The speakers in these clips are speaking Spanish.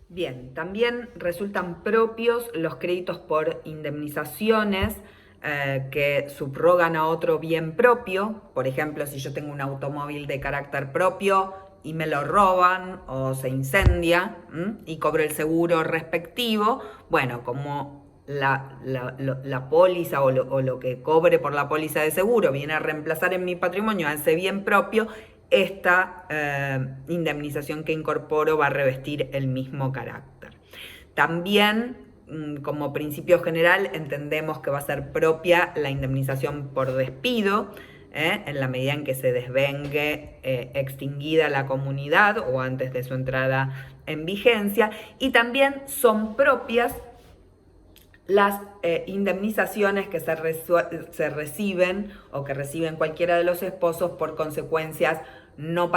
Bien, también resultan propios los créditos por indemnizaciones que subrogan a otro bien propio. Por ejemplo, si yo tengo un automóvil de carácter propio y me lo roban o se incendia y cobro el seguro respectivo, bueno, como la póliza o lo que cobre por la póliza de seguro viene a reemplazar en mi patrimonio a ese bien propio, esta indemnización que incorporo va a revestir el mismo carácter. También, como principio general, entendemos que va a ser propia la indemnización por despido, en la medida en que se desvengue extinguida la comunidad o antes de su entrada en vigencia, y también son propias las indemnizaciones que se reciben o que reciben cualquiera de los esposos por consecuencias no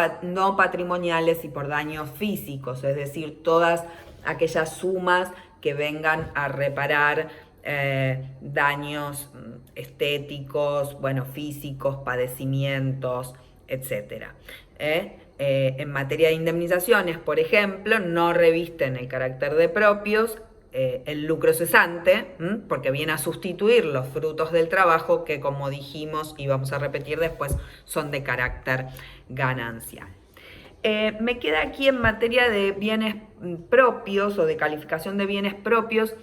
patrimoniales y por daños físicos, es decir, todas aquellas sumas que vengan a reparar daños estéticos, bueno, físicos, padecimientos, etc. En materia de indemnizaciones, por ejemplo, no revisten el carácter de propios el lucro cesante, porque viene a sustituir los frutos del trabajo que, como dijimos y vamos a repetir después, son de carácter ganancial. Me queda aquí en materia de bienes propios o de calificación de bienes propios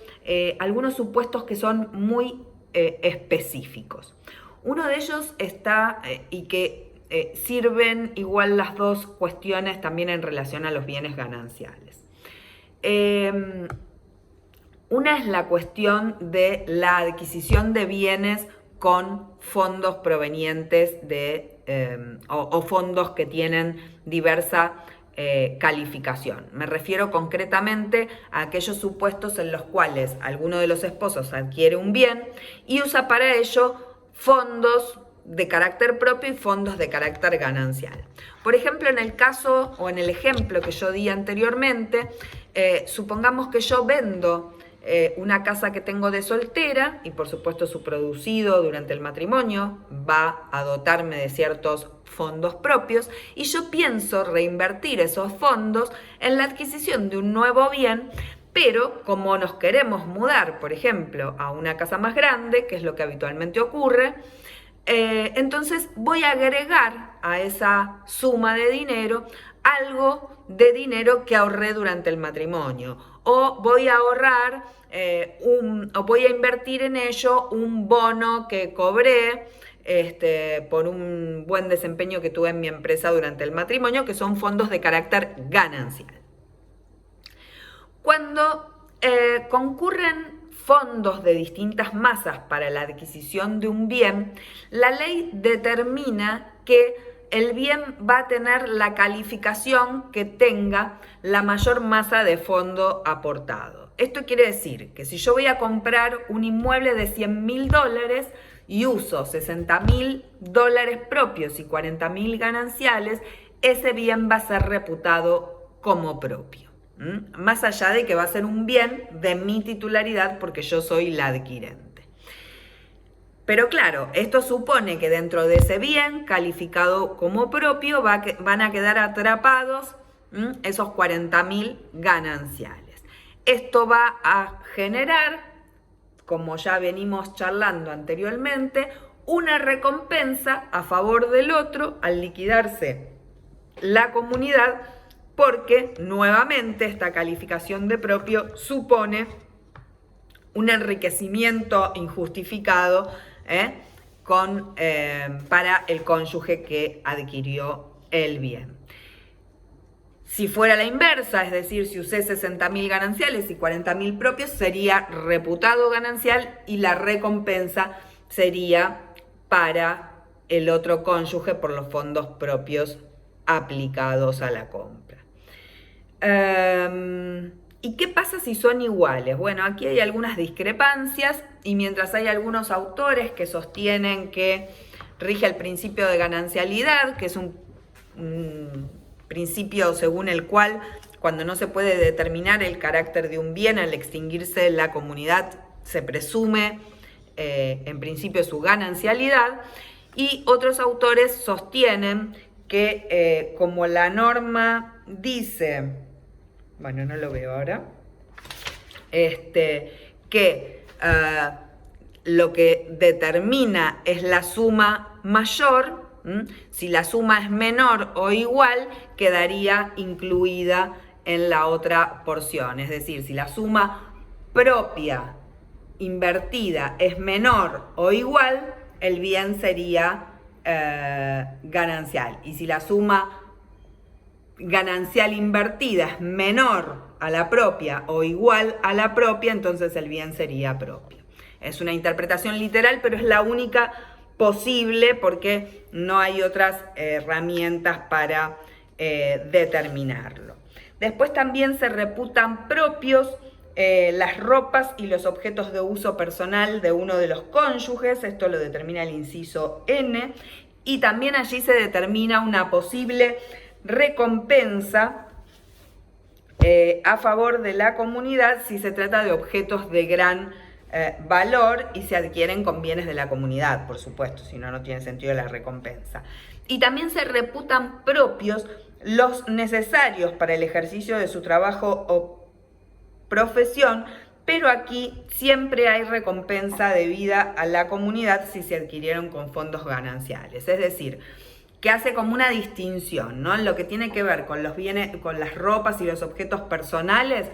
algunos supuestos que son muy específicos. Uno de ellos está y que sirven igual las dos cuestiones también en relación a los bienes gananciales. Una es la cuestión de la adquisición de bienes con fondos provenientes de o fondos que tienen diversa calificación. Me refiero concretamente a aquellos supuestos en los cuales alguno de los esposos adquiere un bien y usa para ello fondos de carácter propio y fondos de carácter ganancial. Por ejemplo, en el caso o en el ejemplo que yo di anteriormente, supongamos que yo vendo una casa que tengo de soltera y por supuesto su producido durante el matrimonio va a dotarme de ciertos fondos propios y yo pienso reinvertir esos fondos en la adquisición de un nuevo bien, pero como nos queremos mudar, por ejemplo, a una casa más grande, que es lo que habitualmente ocurre, entonces voy a agregar a esa suma de dinero algo de dinero que ahorré durante el matrimonio, o voy a ahorrar o voy a invertir en ello un bono que cobré por un buen desempeño que tuve en mi empresa durante el matrimonio, que son fondos de carácter ganancial. Cuando concurren fondos de distintas masas para la adquisición de un bien, la ley determina que el bien va a tener la calificación que tenga la mayor masa de fondo aportado. Esto quiere decir que si yo voy a comprar un inmueble de $100.000 y uso $60.000 propios y $40.000 gananciales, ese bien va a ser reputado como propio. Más allá de que va a ser un bien de mi titularidad porque yo soy la adquirente. Pero claro, esto supone que dentro de ese bien calificado como propio van a quedar atrapados esos $40.000 gananciales. Esto va a generar, como ya venimos charlando anteriormente, una recompensa a favor del otro al liquidarse la comunidad, porque nuevamente esta calificación de propio supone un enriquecimiento injustificado para el cónyuge que adquirió el bien. Si fuera la inversa, es decir, si usé $60.000 gananciales y $40.000 propios, sería reputado ganancial y la recompensa sería para el otro cónyuge por los fondos propios aplicados a la compra. ¿Y qué pasa si son iguales? Bueno, aquí hay algunas discrepancias y mientras hay algunos autores que sostienen que rige el principio de ganancialidad, que es un principio según el cual cuando no se puede determinar el carácter de un bien al extinguirse la comunidad se presume en principio su ganancialidad, y otros autores sostienen que como la norma dice bueno, no lo veo ahora, que lo que determina es la suma mayor. Si la suma es menor o igual, quedaría incluida en la otra porción. Es decir, si la suma propia invertida es menor o igual, el bien sería ganancial. Y si la suma ganancial invertida es menor a la propia o igual a la propia, entonces el bien sería propio. Es una interpretación literal, pero es la única posible porque no hay otras herramientas para determinarlo. Después también se reputan propios las ropas y los objetos de uso personal de uno de los cónyuges. Esto lo determina el inciso N. Y también allí se determina una posible recompensa a favor de la comunidad si se trata de objetos de gran valor y se adquieren con bienes de la comunidad, por supuesto, si no, no tiene sentido la recompensa. Y también se reputan propios los necesarios para el ejercicio de su trabajo o profesión, pero aquí siempre hay recompensa debida a la comunidad si se adquirieron con fondos gananciales. Es decir, que hace como una distinción, ¿no? En lo que tiene que ver con los bienes, con las ropas y los objetos personales,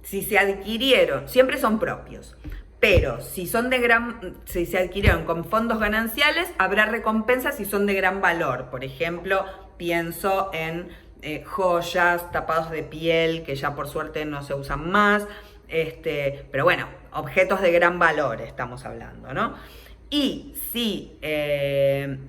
si se adquirieron, siempre son propios, pero si se adquirieron con fondos gananciales, habrá recompensas si son de gran valor. Por ejemplo, pienso en joyas, tapados de piel, que ya por suerte no se usan más, pero bueno, objetos de gran valor estamos hablando, ¿no? Y si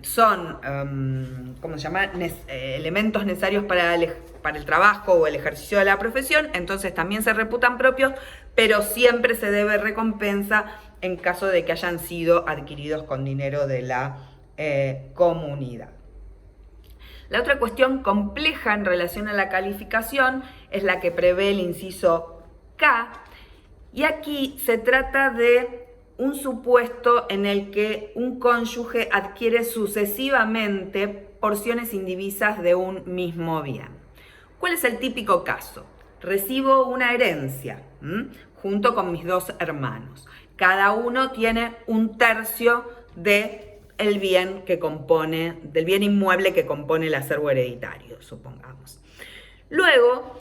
son, ¿cómo se llama? Elementos necesarios para el trabajo o el ejercicio de la profesión, entonces también se reputan propios, pero siempre se debe recompensa en caso de que hayan sido adquiridos con dinero de la comunidad. La otra cuestión compleja en relación a la calificación es la que prevé el inciso K, y aquí se trata de un supuesto en el que un cónyuge adquiere sucesivamente porciones indivisas de un mismo bien. ¿Cuál es el típico caso? Recibo una herencia junto con mis dos hermanos. Cada uno tiene un tercio del bien que compone, del bien inmueble que compone el acervo hereditario, supongamos. Luego,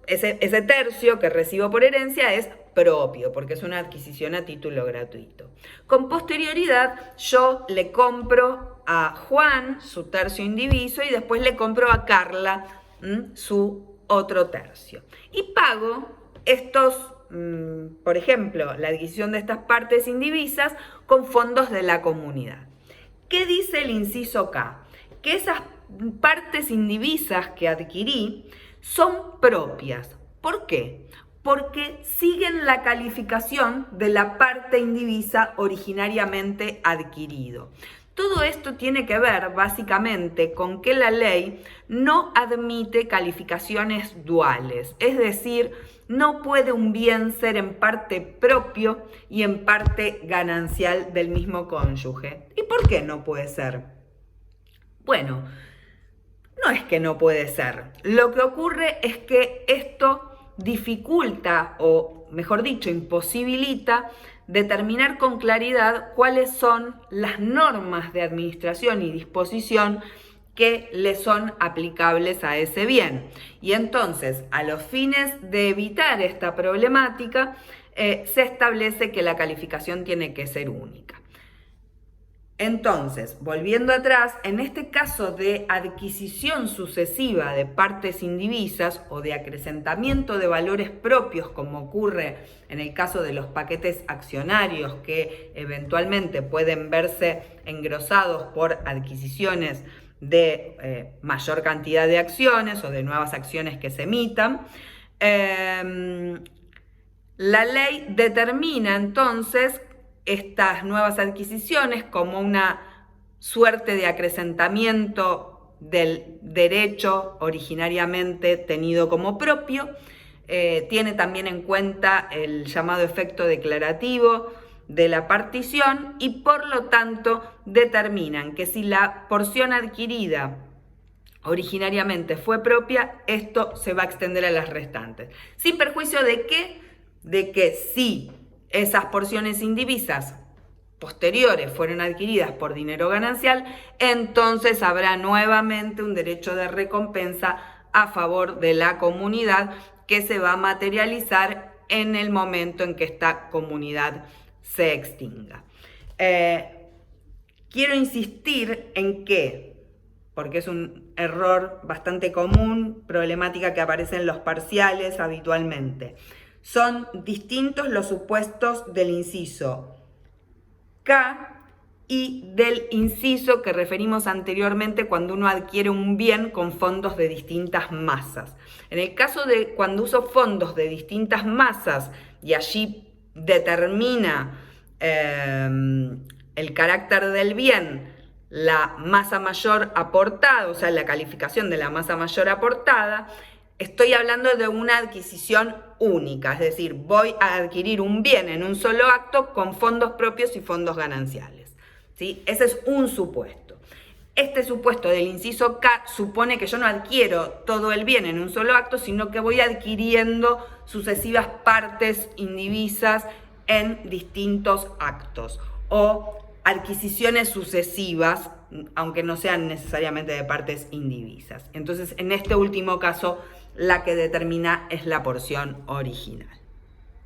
ese tercio que recibo por herencia es propio, porque es una adquisición a título gratuito. Con posterioridad, yo le compro a Juan su tercio indiviso y después le compro a Carla su otro tercio. Y pago estos, por ejemplo, la adquisición de estas partes indivisas con fondos de la comunidad. ¿Qué dice el inciso K? Que esas partes indivisas que adquirí son propias. ¿Por qué? Porque siguen la calificación de la parte indivisa originariamente adquirido. Todo esto tiene que ver básicamente con que la ley no admite calificaciones duales, es decir, no puede un bien ser en parte propio y en parte ganancial del mismo cónyuge. ¿Y por qué no puede ser? Bueno, no es que no puede ser. Lo que ocurre es que esto dificulta, o mejor dicho, imposibilita determinar con claridad cuáles son las normas de administración y disposición que le son aplicables a ese bien. Y entonces, a los fines de evitar esta problemática, se establece que la calificación tiene que ser única. Entonces, volviendo atrás, en este caso de adquisición sucesiva de partes indivisas o de acrecentamiento de valores propios, como ocurre en el caso de los paquetes accionarios que eventualmente pueden verse engrosados por adquisiciones de mayor cantidad de acciones o de nuevas acciones que se emitan, la ley determina entonces estas nuevas adquisiciones como una suerte de acrecentamiento del derecho originariamente tenido como propio. Tiene también en cuenta el llamado efecto declarativo de la partición y por lo tanto determinan que si la porción adquirida originariamente fue propia, esto se va a extender a las restantes. Sin perjuicio de qué, de que si esas porciones indivisas posteriores fueron adquiridas por dinero ganancial, entonces habrá nuevamente un derecho de recompensa a favor de la comunidad que se va a materializar en el momento en que esta comunidad se extinga. Quiero insistir en que, porque es un error bastante común, problemática que aparece en los parciales habitualmente, son distintos los supuestos del inciso K y del inciso que referimos anteriormente cuando uno adquiere un bien con fondos de distintas masas. En el caso de cuando uso fondos de distintas masas y allí determina el carácter del bien la masa mayor aportada, o sea, la calificación de la masa mayor aportada, estoy hablando de una adquisición única, es decir, voy a adquirir un bien en un solo acto con fondos propios y fondos gananciales, ¿sí? Ese es un supuesto. Este supuesto del inciso K supone que yo no adquiero todo el bien en un solo acto, sino que voy adquiriendo sucesivas partes indivisas en distintos actos o adquisiciones sucesivas, aunque no sean necesariamente de partes indivisas. Entonces, en este último caso, la que determina es la porción original.